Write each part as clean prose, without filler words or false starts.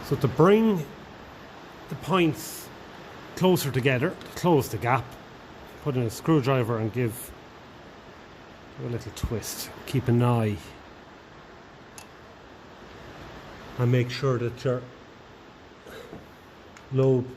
So to bring the points closer together, to close the gap, put in a screwdriver and give a little twist. Keep an eye and make sure that your lobe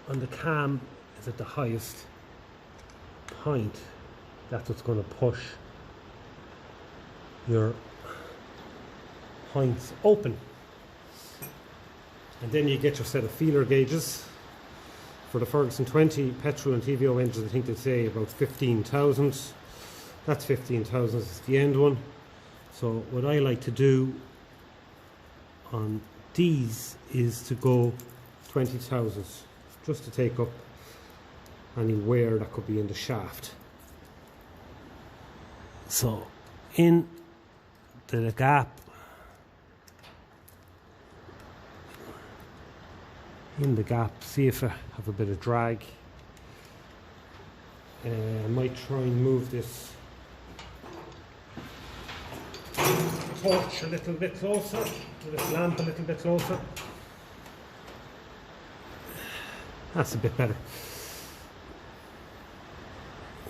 on the cam is at the highest point. That's what's going to push your points open. And then you get your set of feeler gauges. For the Ferguson 20 petrol and TVO engines, I think they say about 15,000. That's 15,000 is the end one. So what I like to do on these is to go 20,000, just to take up any wear that could be in the shaft. So in the gap, see if I have a bit of drag. I might try and move this torch a little bit closer, to this lamp a little bit closer. That's a bit better.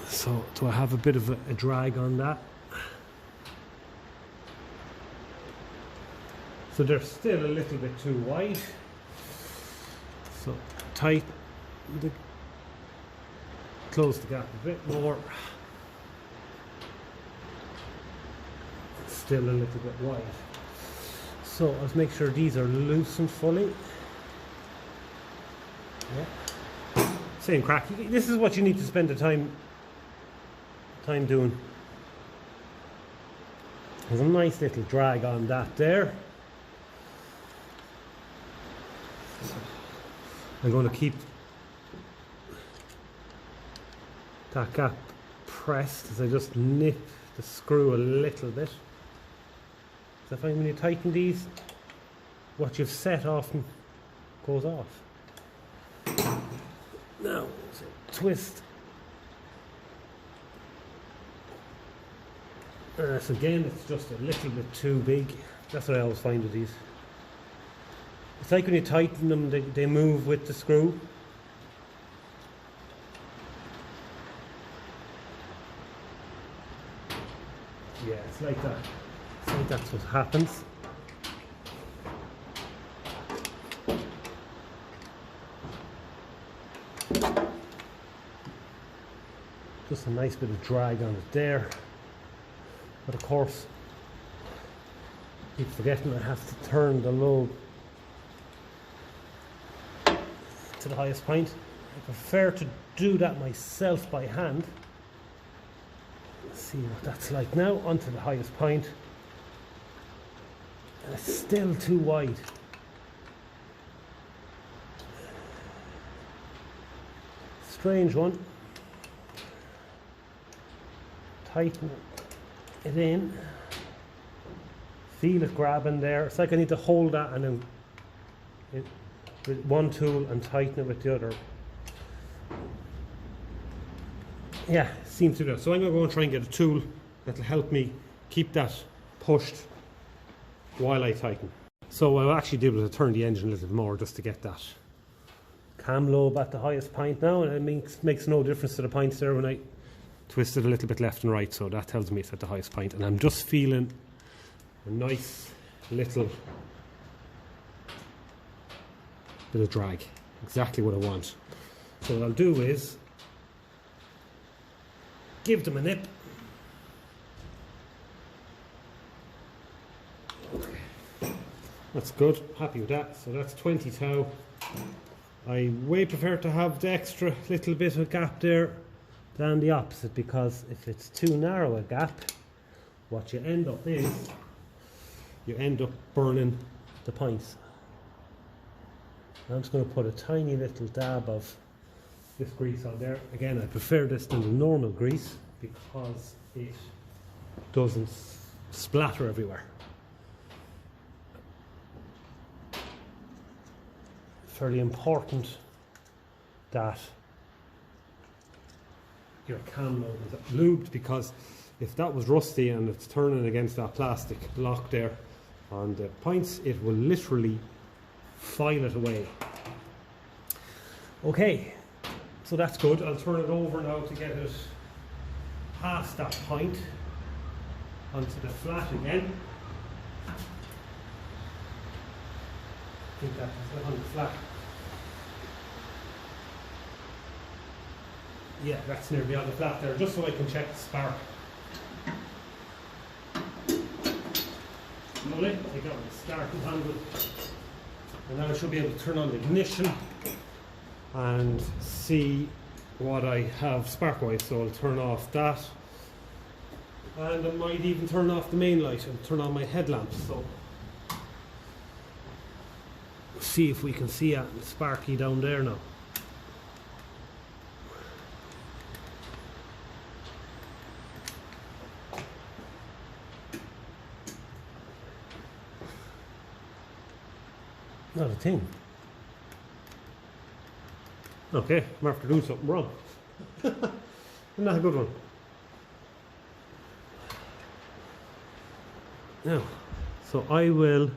So do I have a bit of a drag on that? So they're still a little bit too wide. So close the gap a bit more. Still a little bit wide. So let's make sure these are loosened fully. Yeah. Same crack. This is what you need to spend the time doing. There's a nice little drag on that there. I'm going to keep that gap pressed as I just nip the screw a little bit. So I find when you tighten these, what you've set often goes off. Now, so twist. So again, it's just a little bit too big. That's what I always find with these. It's like when you tighten them, they move with the screw. Yeah, it's like that. So that's what happens. Just a nice bit of drag on it there. But of course, I keep forgetting I have to turn the lobe to the highest point. I prefer to do that myself by hand. Let's see what that's like now, onto the highest point. And it's still too wide. Strange one. Tighten it in. Feel it grabbing there. It's like I need to hold that and then with one tool and tighten it with the other. Yeah, seems to do that. So I'm going to go and try and get a tool that will help me keep that pushed while I tighten. So I'll actually be able to turn the engine a little bit more just to get that cam lobe at the highest point now, and it makes no difference to the points there when I twist it a little bit left and right, so that tells me it's at the highest point, and I'm just feeling a nice little bit of drag, exactly what I want. So what I'll do is give them a nip. Okay. That's good, happy with that. So that's 20 thou. I way prefer to have the extra little bit of gap there than the opposite, because if it's too narrow a gap, what you end up is you end up burning the points. I'm just going to put a tiny little dab of this grease on there. Again, I prefer this than the normal grease because it doesn't splatter everywhere. Fairly important that your cam lobe is lubed, because if that was rusty and it's turning against that plastic block there on the points, it will literally file it away. Okay, so that's good. I'll turn it over now to get it past that point onto the flat again. I think that's on the flat. Yeah, that's nearly on the flat there, just so I can check the spark. Lovely, take out the starting handle. And now I should be able to turn on the ignition and see what I have spark-wise. So I'll turn off that. And I might even turn off the main light and turn on my headlamps. So see if we can see it sparky down there now. Not a thing. Okay, I'm after doing something wrong. Not a good one. Now, so I will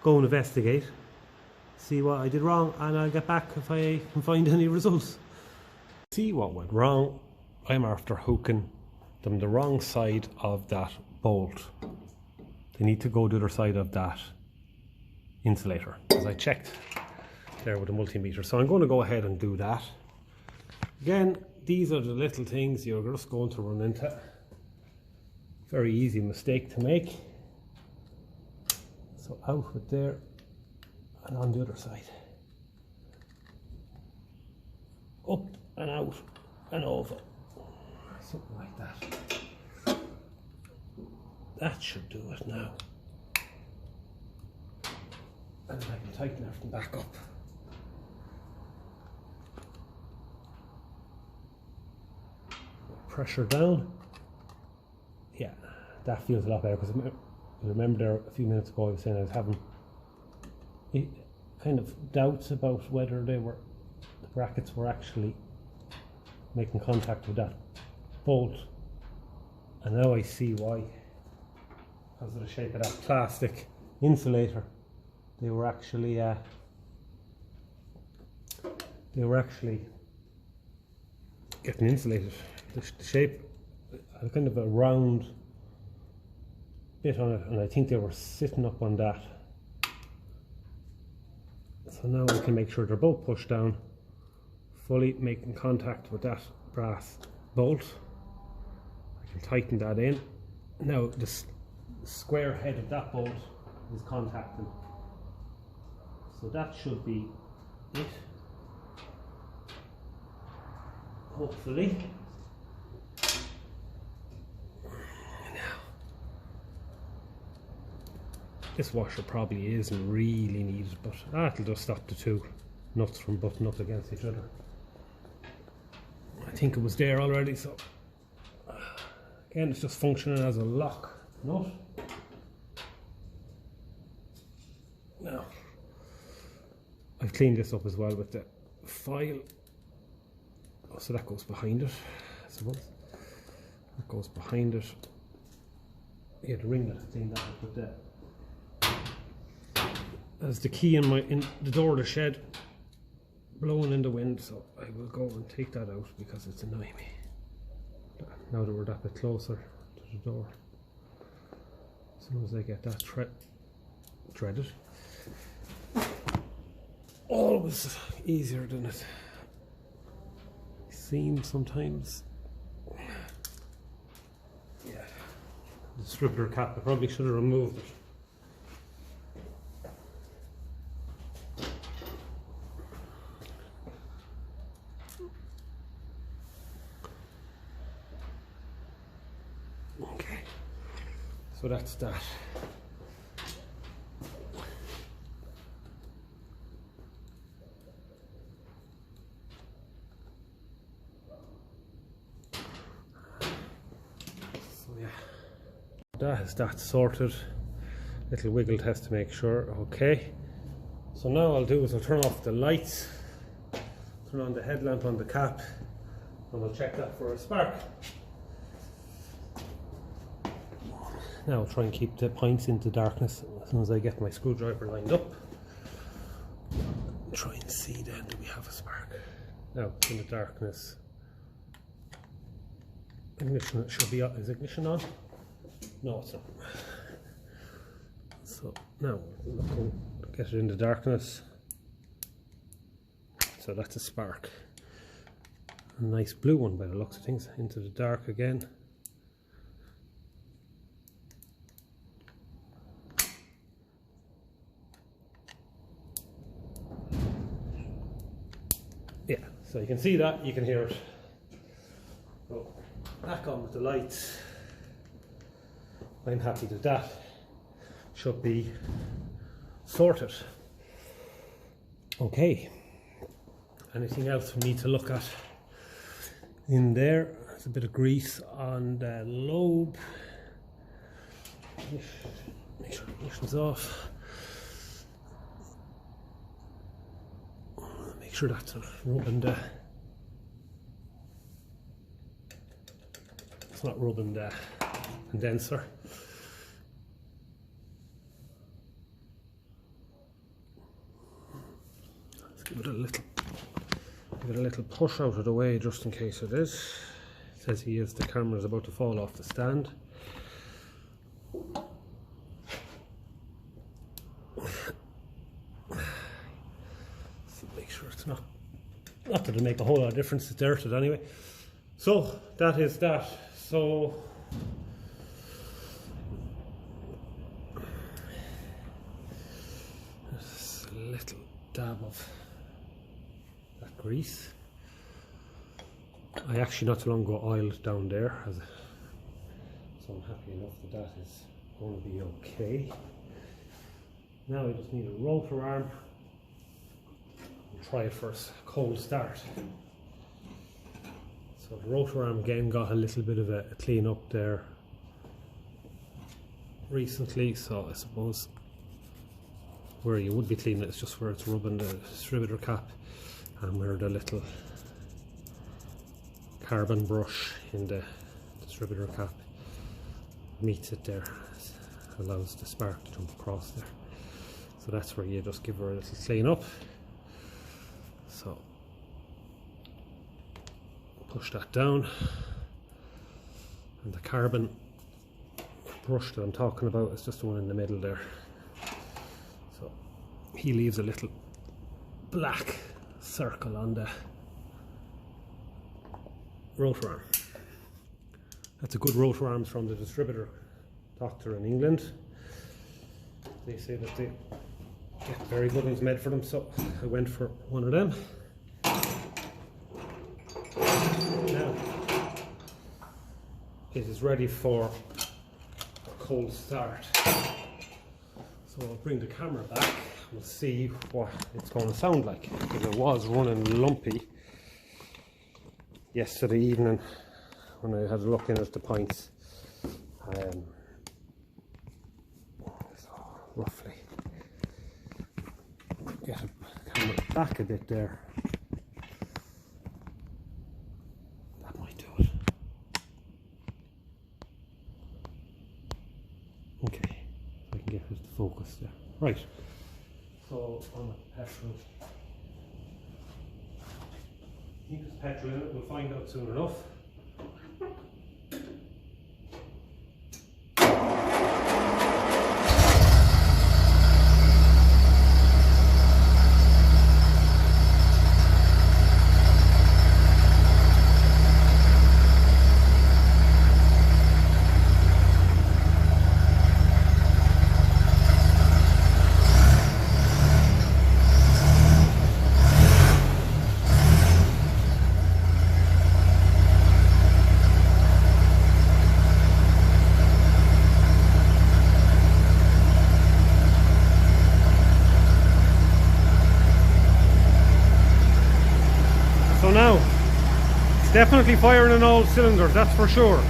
go and investigate, see what I did wrong, and I'll get back if I can find any results. See what went wrong. I'm after hooking them the wrong side of that bolt. They need to go to the other side of that insulator, as I checked there with the multimeter. So I'm going to go ahead and do that. Again, these are the little things you're just going to run into. Very easy mistake to make. So out with there and on the other side. Up and out and over. Something like that. That should do it now. And I can tighten everything back up. Pressure down. Yeah, that feels a lot better, because I remember there a few minutes ago I was saying I was having kind of doubts about whether the brackets were actually making contact with that bolt, and now I see why. Because of the shape of that plastic insulator, they were actually getting insulated. The shape had kind of a round bit on it, and I think they were sitting up on that. So now we can make sure they're both pushed down, fully making contact with that brass bolt. I can tighten that in. Now the square head of that bolt is contacting. So that should be it. Hopefully. Now, this washer probably isn't really needed, but that'll just stop the two nuts from butting up against each other. I think it was there already, so again, it's just functioning as a lock nut. Now, I've cleaned this up as well with the file. Oh, so that goes behind it, I suppose. That goes behind it. Yeah, the ringlet thing that I put there. There's the key in the door of the shed, blowing in the wind, so I will go and take that out because it's annoying me. Now that we're that bit closer to the door. As soon as I get that threaded. Always easier than it seems sometimes. Yeah, the distributor cap, I probably should have removed it. Okay, so that's that. That sorted. Little wiggle test to make sure. Okay, so now I'll do is I'll turn off the lights, turn on the headlamp on the cap, and I'll check that for a spark. Now I'll try and keep the points into darkness as soon as I get my screwdriver lined up. Try and see then, do we have a spark? Now, in the darkness. Ignition should be on. Is ignition on? No, it's not. So now we'll get it in the darkness. So that's a spark. A nice blue one by the looks of things. Into the dark again. Yeah, so you can see that, you can hear it. So back on with the lights. I'm happy that that should be sorted. Okay, anything else we need to look at in there? There's a bit of grease on the lobe. Make sure the ignition's off. Make sure that's rubbing the, it's not rubbing the condenser. Let's give it a little push out of the way just in case it is. It says here the camera is about to fall off the stand. Make sure it's not that it'll make a whole lot of difference, it's dirted anyway. So that is that. So there's a little dab of that grease. I actually not too long ago oiled down there, so I'm happy enough that that is going to be okay. Now I just need a rotor arm. Try it for a cold start. So the rotor arm again got a little bit of a clean up there recently, so I suppose where you would be cleaning it is just where it's rubbing the distributor cap and where the little carbon brush in the distributor cap meets it there, allows the spark to jump across there. So that's where you just give her a little clean up. So push that down, and the carbon brush that I'm talking about is just the one in the middle there. So he leaves a little black circle on the rotor arm. That's a good rotor arms from the distributor doctor in England. They say that they get very good ones made for them, so I went for one of them. Now it is ready for a cold start. So I'll bring the camera back and we'll see what it's going to sound like. Because it was running lumpy yesterday evening when I had a look in at the points. So roughly get the camera back a bit there. That might do it. Okay, so I can get it to focus there. Right, so on the petrol. I think there's petrol in it, we'll find out soon enough. Now, it's definitely firing on all cylinders, that's for sure.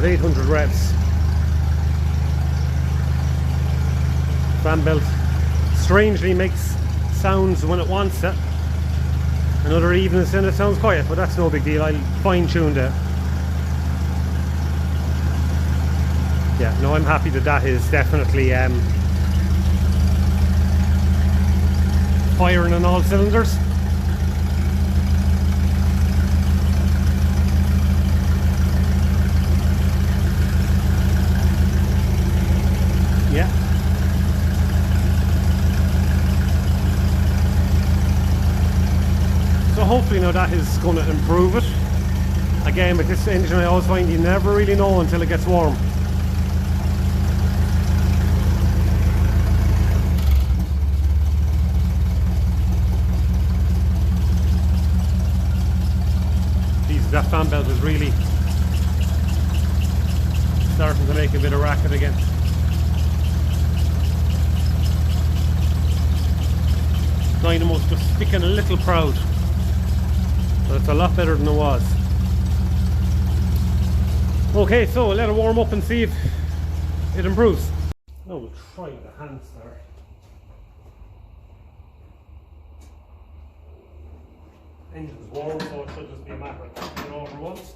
about 800 reps. Fan belt strangely makes sounds when it wants it, and other evenings then it sounds quiet, but that's no big deal. I'll fine tune that. Yeah, no, I'm happy that that is definitely firing on all cylinders. Yeah. So hopefully now that is going to improve it. Again, with this engine I always find you never really know until it gets warm. Jesus, that fan belt is really starting to make a bit of racket again. Dynamo's just sticking a little proud, but it's a lot better than it was. Okay, so we'll let it warm up and see if it improves. Now we'll try the hand start. Engine's warm, so it should just be a matter of tapping it over once.